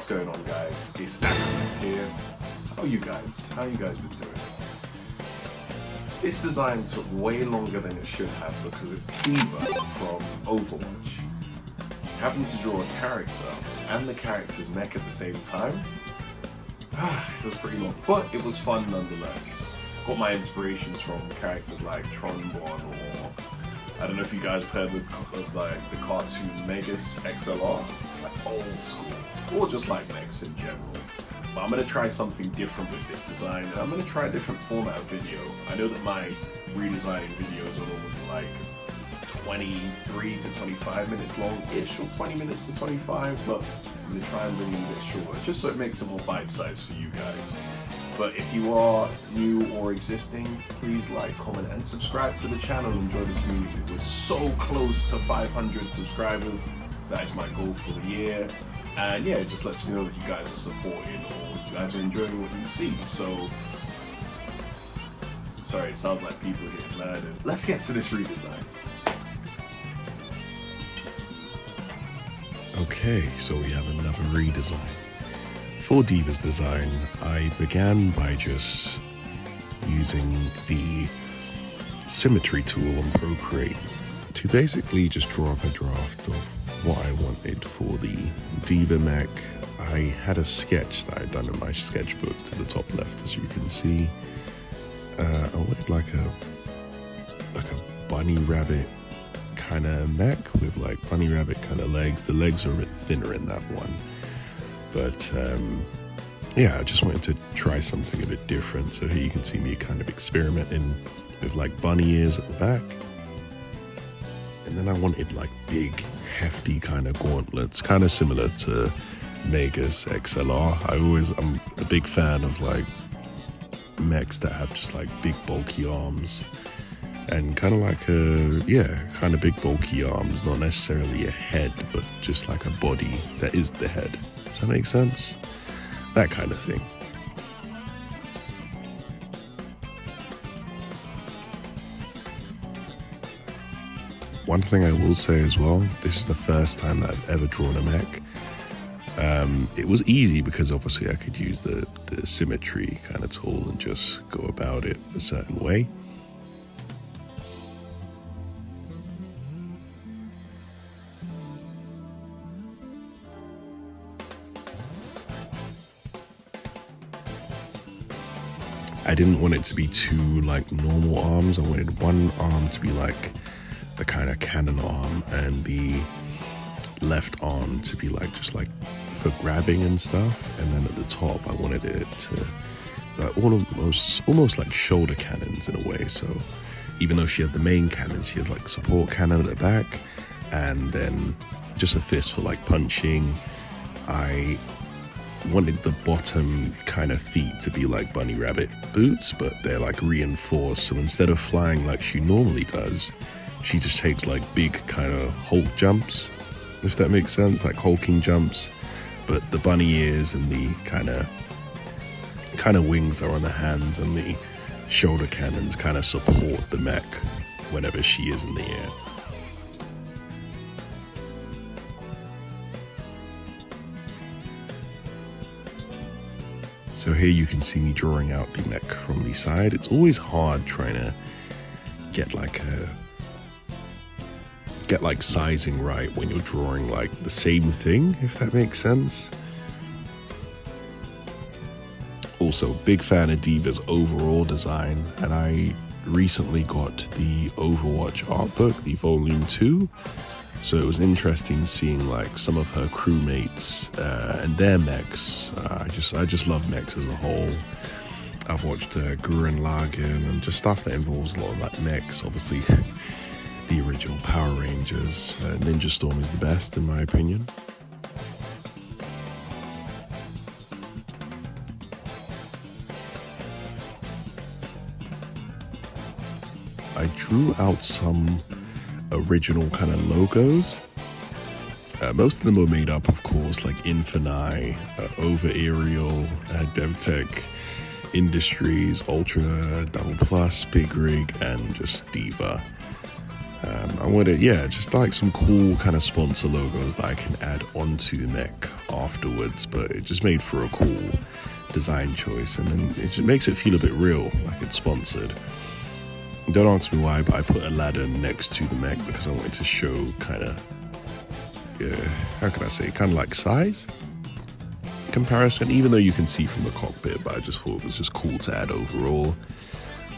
What's going on, guys? It's Danganronpa here. How you guys been doing? This design took way longer than it should have because it's D.Va from Overwatch. Having to draw a character and the character's mech at the same time, it was pretty long, but it was fun nonetheless. Got my inspirations from characters like Chrono, or I don't know if you guys have heard of like the cartoon Megas XLR. It's like old school, or just like mechs in general. But I'm gonna try something different with this design, and I'm gonna try a different format of video. I know that my redesigning videos are normally like 23 to 25 minutes long-ish, or 20 minutes to 25, but I'm gonna try and bring it a bit shorter, just so it makes it more bite-sized for you guys. But if you are new or existing, please like, comment, and subscribe to the channel and join the community. We're so close to 500 subscribers. That is my goal for the year. And yeah, it just lets me know that you guys are supporting or you guys are enjoying what you see. So, sorry, it sounds like people getting mad. Let's get to this redesign. Okay, so we have another redesign. For D.Va's design, I began by just using the symmetry tool on Procreate to basically just draw up a draft of what I wanted for the D.Va mech. I had a sketch that I'd done in my sketchbook to the top left, as you can see. I wanted like a bunny rabbit kind of mech with like bunny rabbit kind of legs. The legs are a bit thinner in that one. But yeah, I just wanted to try something a bit different. So here you can see me kind of experimenting with like bunny ears at the back. And then I wanted like big, hefty kind of gauntlets, kind of similar to Megas XLR. I'm a big fan of like mechs that have just like big bulky arms. And kind of like kind of big bulky arms, not necessarily a head, but just like a body that is the head. Does that make sense? That kind of thing. One thing I will say as well, this is the first time that I've ever drawn a mech. It was easy because obviously I could use the symmetry kind of tool and just go about it a certain way. I didn't want it to be two like normal arms. I wanted one arm to be like the kind of cannon arm and the left arm to be like just like for grabbing and stuff. And then at the top I wanted it to like almost like shoulder cannons in a way. So even though she has the main cannon, she has like support cannon at the back and then just a fist for like punching. I wanted the bottom kind of feet to be like bunny rabbit boots, but they're like reinforced. So instead of flying like she normally does, she just takes like big kind of Hulk jumps, if that makes sense, like hulking jumps. But the bunny ears and the kind of wings are on the hands, and the shoulder cannons kind of support the mech whenever she is in the air. So here you can see me drawing out the mech from the side. It's always hard trying to get like sizing right when you're drawing like the same thing, if that makes sense. Also, big fan of D.Va's overall design, and I recently got the Overwatch art book, the volume 2. So it was interesting seeing like some of her crewmates and their mechs. I just love mechs as a whole. I've watched Gurren Lagann and just stuff that involves a lot of like mechs. Obviously, the original Power Rangers. Ninja Storm is the best in my opinion. I drew out some original kind of logos. Most of them were made up, of course, like Infini, Over Aerial, DevTech Industries, Ultra, Double Plus, Big Rig, and just D.Va. I wanted, yeah, just like some cool kind of sponsor logos that I can add onto the mech afterwards, but it just made for a cool design choice, and then it just makes it feel a bit real, like it's sponsored. Don't ask me why, but I put a ladder next to the mech because I wanted to show kind of, how can I say, kind of like size comparison, even though you can see from the cockpit, but I just thought it was just cool to add overall.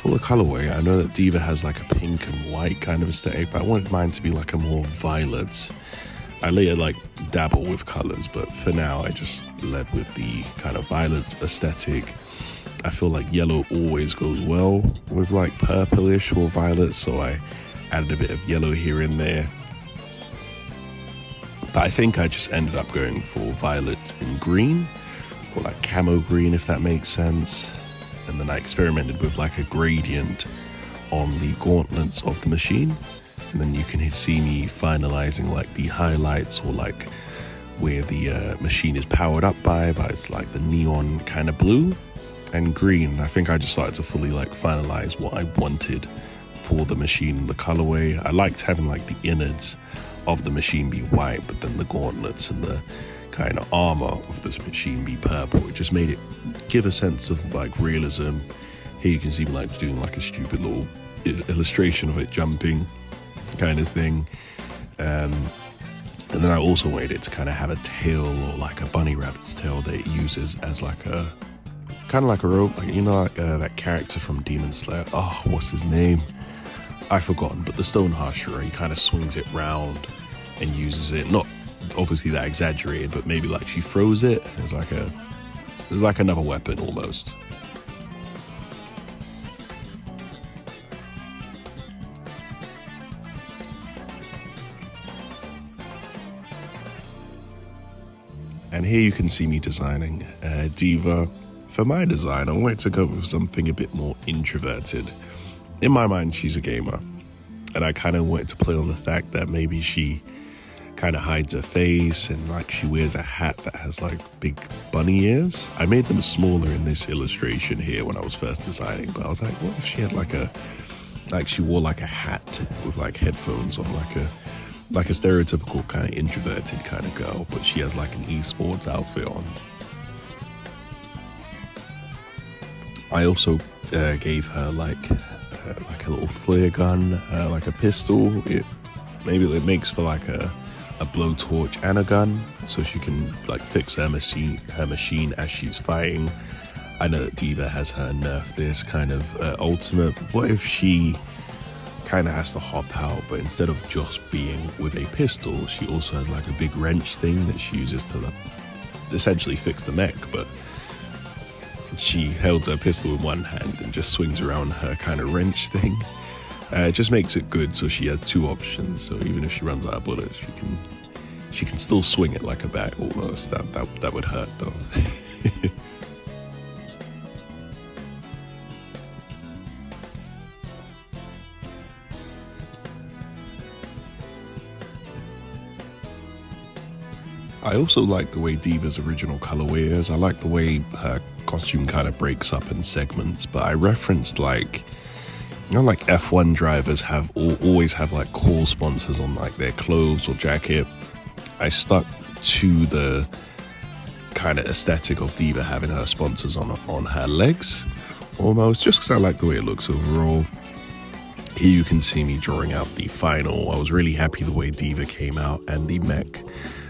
For the colorway, I know that D.Va has like a pink and white kind of aesthetic, but I wanted mine to be like a more violet. I later like dabble with colors, but for now I just led with the kind of violet aesthetic. I feel like yellow always goes well with like purplish or violet, so I added a bit of yellow here and there. But I think I just ended up going for violet and green, or like camo green, if that makes sense. And then I experimented with like a gradient on the gauntlets of the machine. And then you can see me finalizing like the highlights, or like where the machine is powered up by, but it's like the neon kind of blue and green. I think I just started to fully like finalize what I wanted for the machine and the colorway. I liked having like the innards of the machine be white, but then the gauntlets and the kind of armor of this machine be purple. It just made it give a sense of like realism. Here you can see me like doing like a stupid little illustration of it jumping kind of thing. And then I also wanted it to kind of have a tail, or like a bunny rabbit's tail that it uses as like a kind of like a rope, like, you know, like that character from Demon Slayer. Oh, what's his name? I've forgotten, but the Stone Hashira, he kind of swings it round and uses it, not obviously that exaggerated, but maybe like she throws it as like another weapon almost. And here you can see me designing D.Va. For my design, I wanted to go with something a bit more introverted. In my mind, she's a gamer, and I kind of wanted to play on the fact that maybe she kind of hides her face, and like she wears a hat that has like big bunny ears. I made them smaller in this illustration here when I was first designing, but I was like, what if she had like she wore like a hat with like headphones on, like a stereotypical kind of introverted kind of girl, but she has like an esports outfit on. I also gave her like a little flare gun, like a pistol. Maybe it makes for like a blowtorch and a gun, so she can like fix her machine as she's fighting. I know that D.Va has her nerf this kind of ultimate, but what if she kind of has to hop out, but instead of just being with a pistol, she also has like a big wrench thing that she uses to essentially fix the mech, but she held her pistol in one hand and just swings around her kind of wrench thing. It just makes it good, so she has two options. So even if she runs out of bullets, she can still swing it like a bat almost. That would hurt though. I also like the way D.Va's original colorway is. I like the way her costume kind of breaks up in segments, but I referenced like, you know, like F1 drivers always have like cool sponsors on like their clothes or jacket. I stuck to the kind of aesthetic of D.Va having her sponsors on her legs almost, just because I like the way it looks overall. Here you can see me drawing out the final. I was really happy the way D.Va came out and the mech.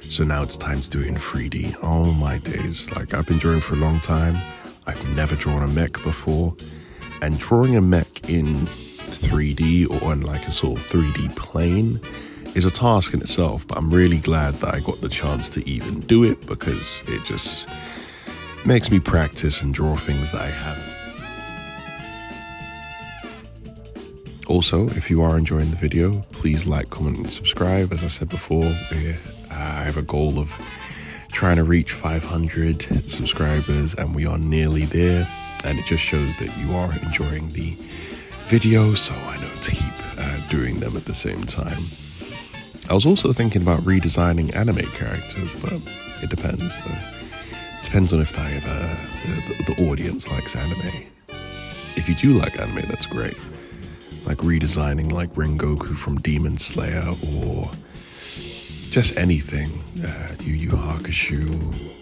So now it's time to do it in 3D. Oh my days, like I've been drawing for a long time. I've never drawn a mech before. And drawing a mech in 3D or on like a sort of 3D plane is a task in itself, but I'm really glad that I got the chance to even do it, because it just makes me practice and draw things that I haven't. Also, if you are enjoying the video, please like, comment, and subscribe. As I said before, I have a goal of trying to reach 500 subscribers, and we are nearly there, and it just shows that you are enjoying the video, so I know to keep doing them at the same time. I was also thinking about redesigning anime characters, but it depends. It depends on if the audience likes anime. If you do like anime, that's great. like redesigning like Rengoku from Demon Slayer, or just anything. Yu Yu Hakusho.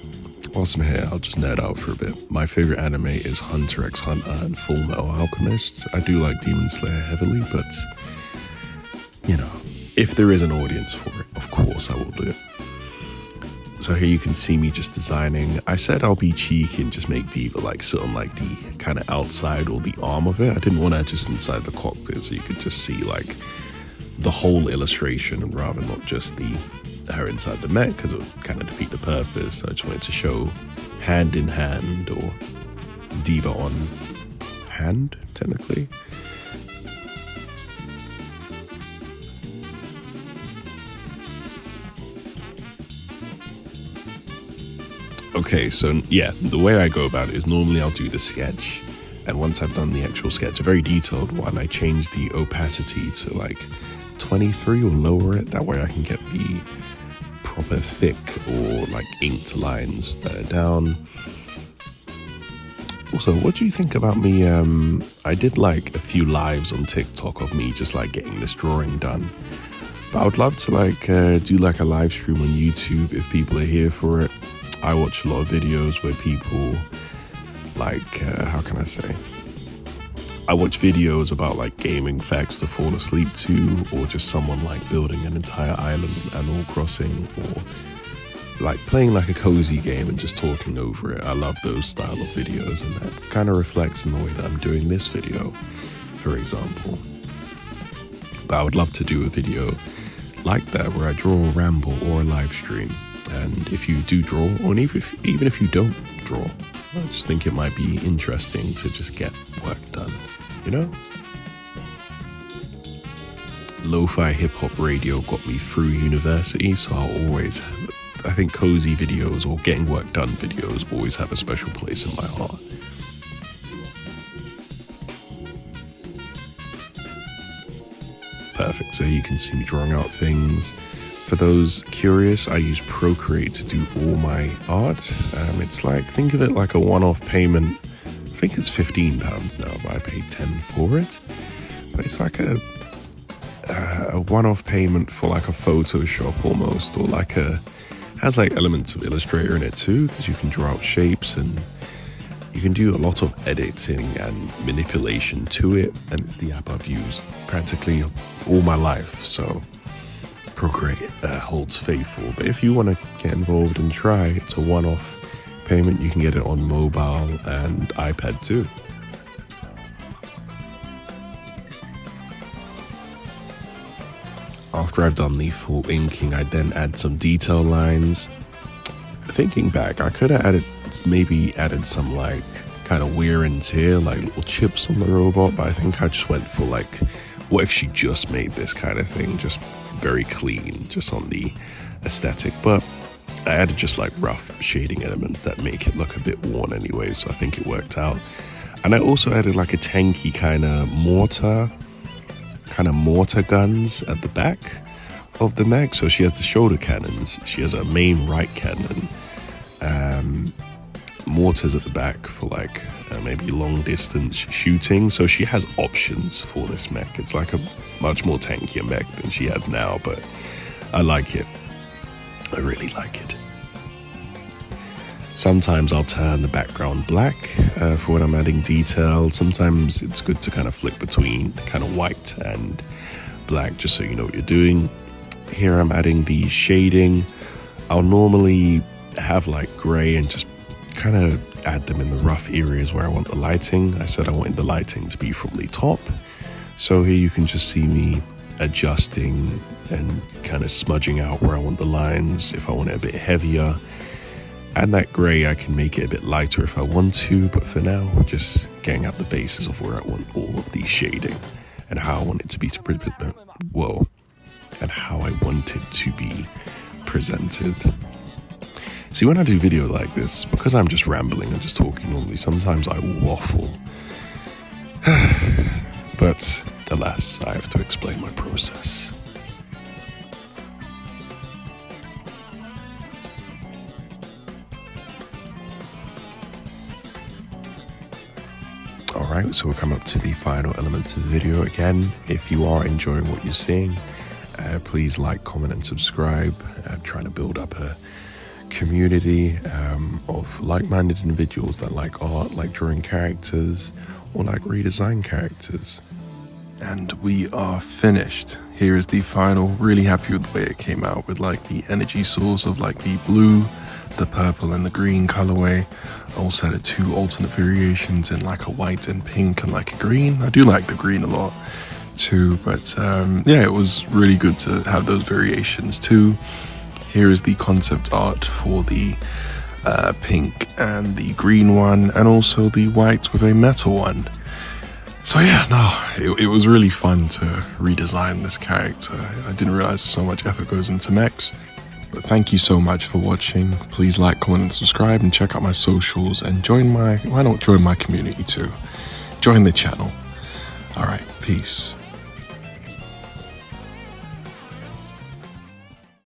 Whilst I'm here, I'll just nerd out for a bit. My favorite anime is Hunter x Hunter and Full Metal Alchemist. I do like Demon Slayer heavily, but you know, if there is an audience for it, of course I will do it. So here you can see me just designing. I said I'll be cheeky and just make D.Va like sit on like the kind of outside or the arm of it. I didn't want to just inside the cockpit, so you could just see like the whole illustration and rather not just her inside the mech, because it would kind of defeat the purpose. I just wanted to show hand in hand, or D.Va on hand technically. Okay, so yeah, the way I go about it is normally I'll do the sketch, and once I've done the actual sketch, a very detailed one, I change the opacity to like 23 or lower it. That way I can get the proper thick or like inked lines down. Also, what do you think about me? I did like a few lives on TikTok of me just like getting this drawing done. But I would love to like do like a live stream on YouTube if people are here for it. I watch a lot of videos where people like, how can I say? I watch videos about like gaming facts to fall asleep to, or just someone like building an entire island in Animal Crossing, or like playing like a cozy game and just talking over it. I love those style of videos, and that kind of reflects in the way that I'm doing this video, for example. But I would love to do a video like that where I draw a ramble or a live stream. And if you do draw, or even if you don't draw, I just think it might be interesting to just get work done, you know? Lo-fi hip-hop radio got me through university, so I'll always have, I think cozy videos or getting work done videos always have a special place in my heart. Perfect, so you can see me drawing out things. For those curious, I use Procreate to do all my art. It's like, think of it like a one-off payment. I think it's £15 now, but I paid 10 for it. But it's like a one-off payment for like a Photoshop almost, or like has like elements of Illustrator in it too, because you can draw out shapes and you can do a lot of editing and manipulation to it. And it's the app I've used practically all my life, so Procreate holds faithful. But if you want to get involved and try, it's a one-off payment. You can get it on mobile and iPad too. After I've done the full inking, I then add some detail lines. Thinking back, I could have maybe added some like kind of wear and tear, like little chips on the robot, but I think I just went for like, what if she just made this kind of thing, just very clean, just on the aesthetic. But I added just like rough shading elements that make it look a bit worn anyway, so I think it worked out. And I also added like a tanky kind of mortar guns at the back of the mech. So she has the shoulder cannons, she has a main right cannon, mortars at the back for like maybe long distance shooting. So she has options for this mech. It's like a much more tankier mech than she has now, but I like it. I really like it. Sometimes I'll turn the background black for when I'm adding detail. Sometimes it's good to kind of flick between kind of white and black, just so you know what you're doing. Here I'm adding the shading. I'll normally have like gray and just kind of add them in the rough areas where I want the lighting. I said I wanted the lighting to be from the top. So here you can just see me adjusting and kind of smudging out where I want the lines, if I want it a bit heavier. And that gray, I can make it a bit lighter if I want to, but for now, we're just getting out the basis of where I want all of the shading and how I want it to be and how I want it to be presented. See, when I do video like this, because I'm just rambling and just talking normally, sometimes I waffle. But alas, I have to explain my process. Alright, so we're coming up to the final elements of the video. Again, if you are enjoying what you're seeing, please like, comment and subscribe. I'm trying to build up a community of like-minded individuals that like art, like drawing characters, or like redesign characters. And we are finished. Here is the final. Really happy with the way it came out, with like the energy source of like the blue, the purple and the green colorway. I also added 2 alternate variations in like a white and pink and like a green. I do like the green a lot too, but yeah, it was really good to have those variations too. Here is the concept art for the pink and the green one, and also the white with a metal one. So yeah, no, it was really fun to redesign this character. I didn't realize so much effort goes into mechs. But thank you so much for watching. Please like, comment and subscribe, and check out my socials, and why not join my community too? Join the channel. Alright, peace.